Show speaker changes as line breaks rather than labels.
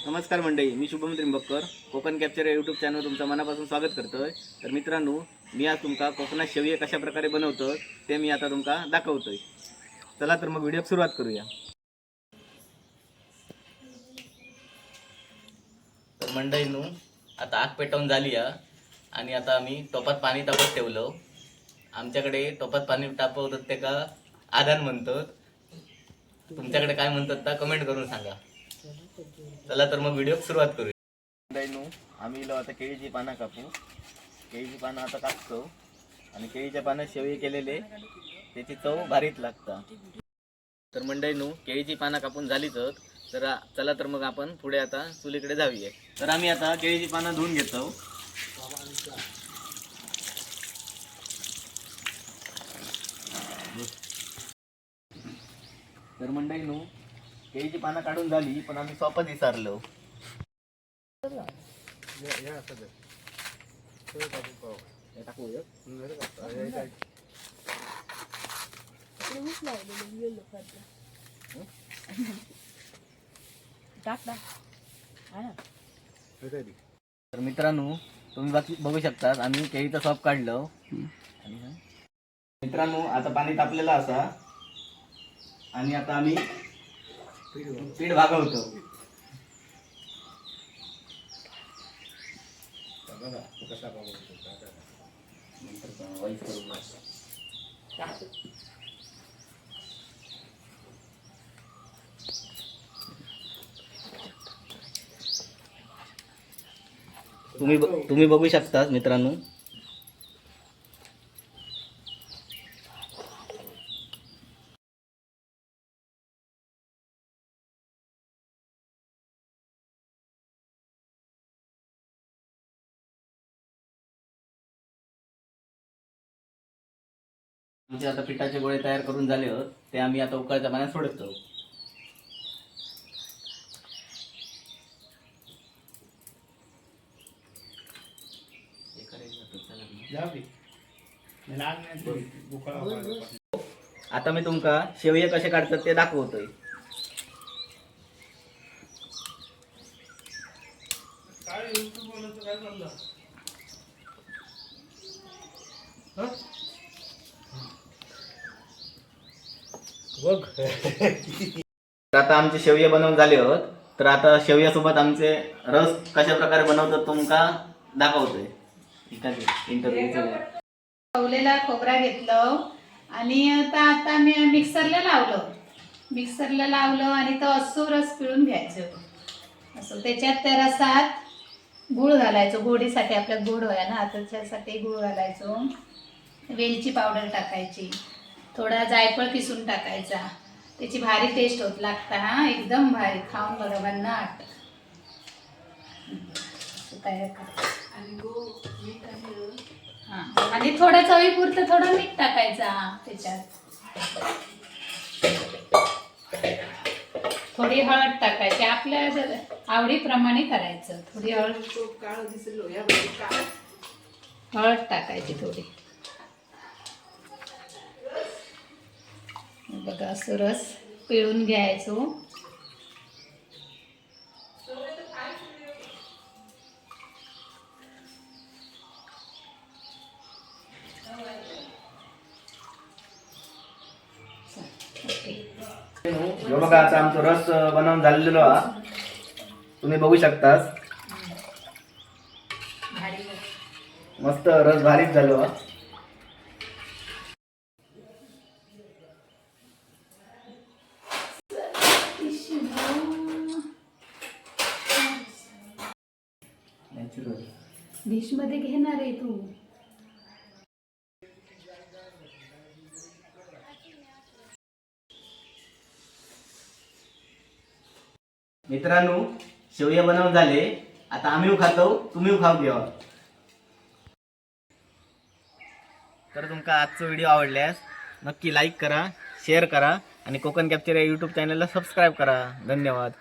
नमस्कार मंडळी, मी शुभम त्रिंबककर कोकण कॅप्चर या यूट्यूब चॅनल तुमचं मनापासून स्वागत करतोय। तर मित्रांनो, मी आज तुमका कोकणात शेवये कशा प्रकारे बनवतो ते मी आता तुमका दाखवतोय। चला तर मग व्हिडिओ सुरुवात करूया। तर मंडळींनो, आता आग पेटवून झाली आणि आता आम्ही टोपात पाणी तापत ठेवलं। आमच्याकडे टोपात पाणी तापवतात ते का आदान म्हणतात, तुमच्याकडे काय म्हणतात तर कमेंट करून सांगा। चला तर मग व्हिडिओ सुरुवात करूया। मंडळींनो, आम्ही आता केळीची पानं कापू। केळीची पानं आता कापतो आणि केळीच्या पानं शेवये केलेले त्याची चव भारीच लागता। तर मंडळींनो, केळीची पानं कापून झालीच, तर चला तर मग आपण पुढे आता चुलीकडे जाऊया। तर आम्ही आता केळीची पानं धुवून घेतो। तर मंडळींनो, केळीची पानं काढून झाली, पण आम्ही सोपच विसरलो। तर मित्रांनो, तुम्ही बघू शकता आम्ही केळीचं सॉप काढलं। मित्रांनो, आता पाणी तापलेलं असा आणि आता आम्ही पीठ भागवतो। तुम्ही बघू शकता मित्रांनो, आमचे आता पिठाचे गोळे तयार करून झाले आहेत, ते आम्ही आता उकळत्या पाण्यात सोडतो। आता मी तुमका शेवये कसे काढतात ते दाखवतोय। आता आमचे शेवये बनवून झाले आहेत, तर आता शेवयासोबत आमचे रस कशा प्रकारे बनवतात तुमका दाखवतोय।
खवलेला खोबरा घेतलं आणि आता मी मिक्सरला लावलं आणि तो असो रस पिळून घ्यायचं। असं त्याच्यात त्या रसात गूळ घालायचो, गोडीसाठी आपल्या गोड होया ना, त्याच्यासाठी गूळ घालायचो। वेलची पावडर टाकायची, थोडा जायफळ किसून टाकायचा, त्याची भारी टेस्ट होत लागता। हा, एकदम भारी, खाऊन बघा भन्नाट। तयार करा आणि थोडं चवीपुरतं थोडं मीठ टाकायचा त्याच्यात, थोडी हळद टाकायची, आपल्या आवडीप्रमाणे करायचं। थोडी हळद टाकायची थोडी। बघा, असं रस पिळून घ्यायचो।
बघा, आता आमचा रस बनवून झालेलो तुम्ही बघू शकता। मस्त रस भारीच झालो।
डिश मध्ये घेणार आहे तू।
मित्रांनो, शेवया बनवून झाले, आता आम्ही खातो, तुम्ही खाऊ घ्या। तर तुमका आजचा व्हिडिओ आवडल्यास नक्की लाईक करा, शेअर करा आणि कोकण कॅप्चर या यूट्यूब चॅनलला सबस्क्राईब करा। धन्यवाद।